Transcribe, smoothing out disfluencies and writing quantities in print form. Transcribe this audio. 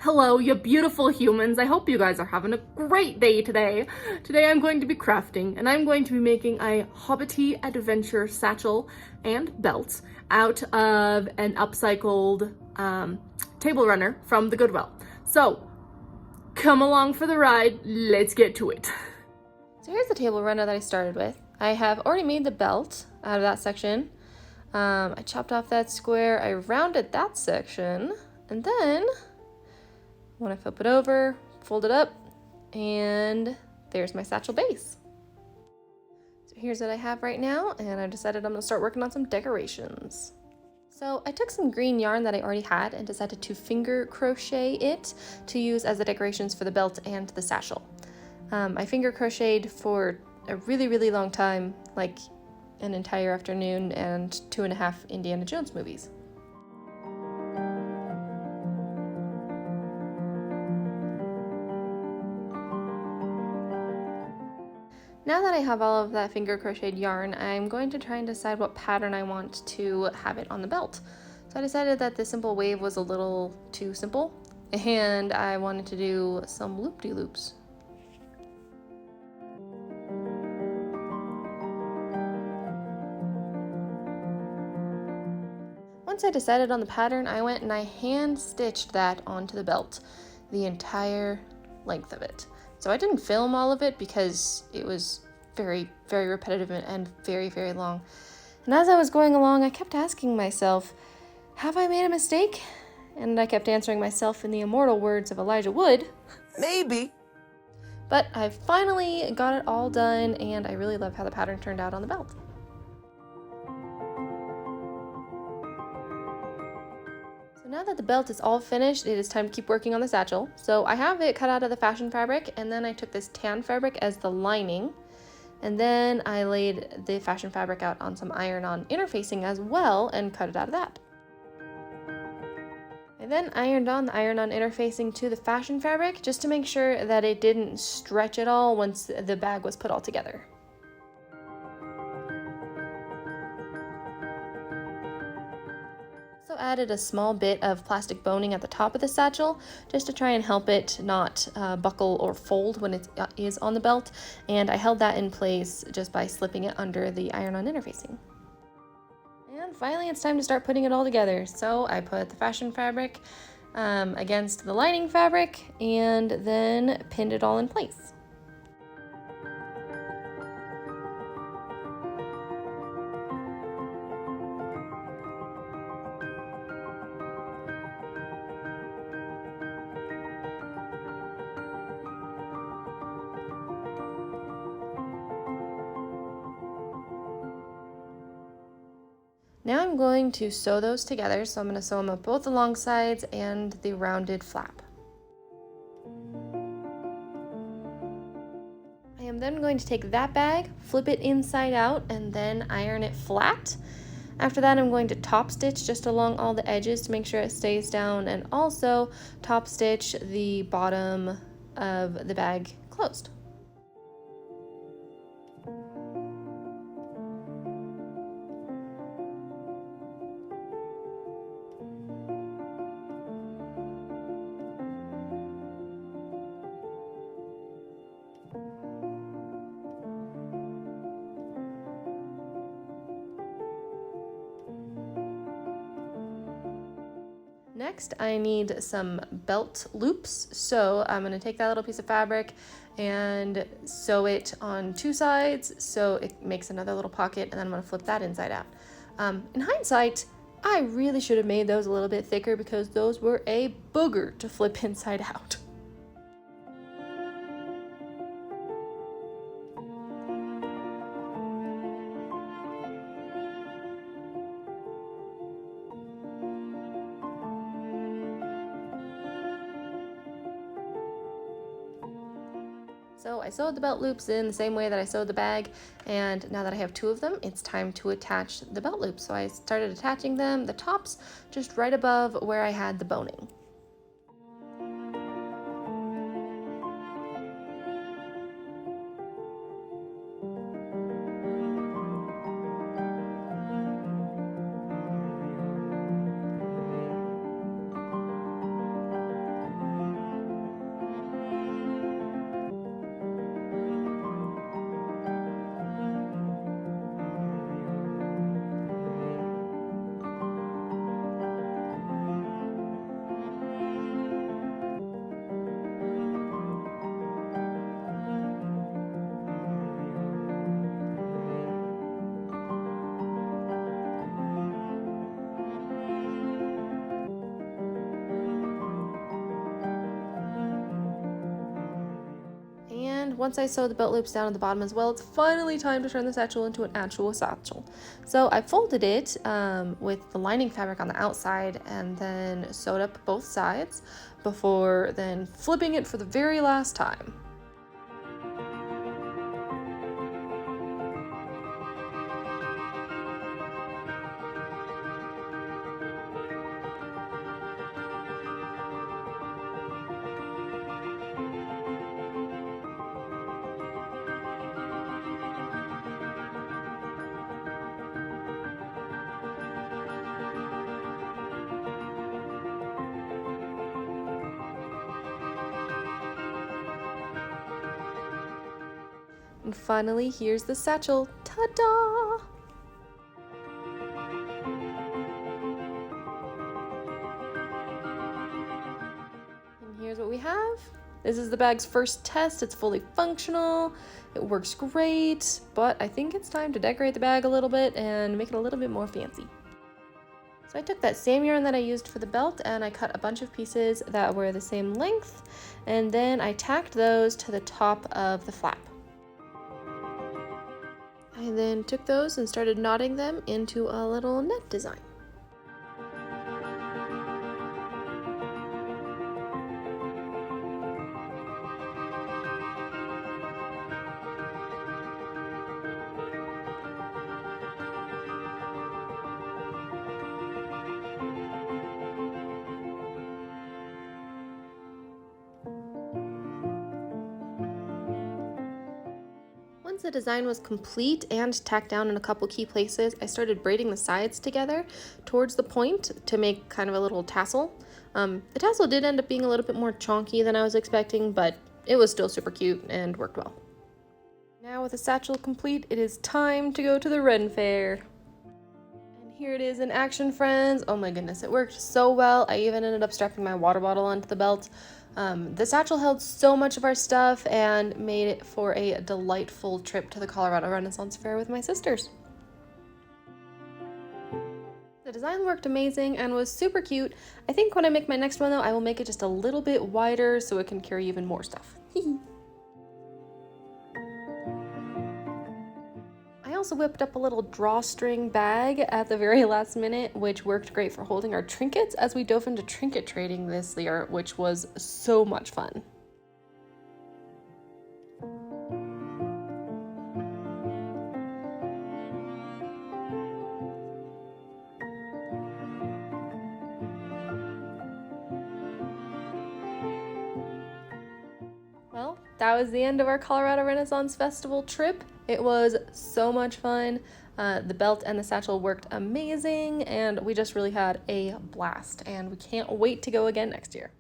Hello, you beautiful humans. I hope you guys are having a great day today. Today I'm going to be crafting and I'm going to be making a Hobbity Adventure Satchel and belt out of an upcycled table runner from the Goodwill. So come along for the ride. Let's get to it. So here's the table runner that I started with. I have already made the belt out of that section. I chopped off that square, I rounded that section, and then when I flip it over, fold it up, and there's my satchel base. So here's what I have right now, and I decided I'm gonna start working on some decorations. So I took some green yarn that I already had and decided to finger crochet it to use as the decorations for the belt and the satchel. I finger crocheted for a really long time, like an entire afternoon and 2.5 Indiana Jones movies. Now that I have all of that finger crocheted yarn, I'm going to try and decide what pattern I want to have it on the belt. So I decided that the simple wave was a little too simple, and I wanted to do some loop-de-loops. Once I decided on the pattern, I went and I hand stitched that onto the belt, the entire length of it. So I didn't film all of it because it was very repetitive and very long. And as I was going along, I kept asking myself, have I made a mistake? And I kept answering myself in the immortal words of Elijah Wood, maybe. But I finally got it all done, and I really love how the pattern turned out on the belt. So now that the belt is all finished, it is time to keep working on the satchel. So I have it cut out of the fashion fabric, and then I took this tan fabric as the lining, and then I laid the fashion fabric out on some iron-on interfacing as well and cut it out of that. I then ironed on the iron-on interfacing to the fashion fabric just to make sure that it didn't stretch at all once the bag was put all together. Also added a small bit of plastic boning at the top of the satchel just to try and help it not buckle or fold when it is on the belt, and I held that in place just by slipping it under the iron-on interfacing. And finally it's time to start putting it all together. So I put the fashion fabric against the lining fabric and then pinned it all in place. Now I'm going to sew those together, so I'm going to sew them up both the long sides and the rounded flap. I am then going to take that bag, flip it inside out, and then iron it flat. After that, I'm going to top stitch just along all the edges to make sure it stays down, and also top stitch the bottom of the bag closed. Next, I need some belt loops, so I'm going to take that little piece of fabric and sew it on two sides so it makes another little pocket, and then I'm going to flip that inside out. In hindsight, I really should have made those a little bit thicker because those were a booger to flip inside out. So I sewed the belt loops in the same way that I sewed the bag, and now that I have two of them, it's time to attach the belt loops. So I started attaching them, the tops just right above where I had the boning. And once I sew the belt loops down at the bottom as well, it's finally time to turn the satchel into an actual satchel. So I folded it with the lining fabric on the outside and then sewed up both sides before then flipping it for the very last time. And finally, here's the satchel. Ta-da! And here's what we have. This is the bag's first test. It's fully functional. It works great, but I think it's time to decorate the bag a little bit and make it a little bit more fancy. So I took that same yarn that I used for the belt and I cut a bunch of pieces that were the same length, and then I tacked those to the top of the flap. I then took those and started knotting them into a little net design. Once the design was complete and tacked down in a couple key places, I started braiding the sides together towards the point to make kind of a little tassel. The tassel did end up being a little bit more chonky than I was expecting, but it was still super cute and worked well. Now with the satchel complete, it is time to go to the Ren Faire. And here it is in action, friends. Oh my goodness, it worked so well. I even ended up strapping my water bottle onto the belt. The satchel held so much of our stuff and made it for a delightful trip to the Colorado Renaissance Fair with my sisters. The design worked amazing and was super cute. I think when I make my next one though, I will make it just a little bit wider so it can carry even more stuff. I also whipped up a little drawstring bag at the very last minute, which worked great for holding our trinkets as we dove into trinket trading this year, which was so much fun. Well, that was the end of our Colorado Renaissance Festival trip. It was so much fun. The belt and the satchel worked amazing, and we just really had a blast, and we can't wait to go again next year.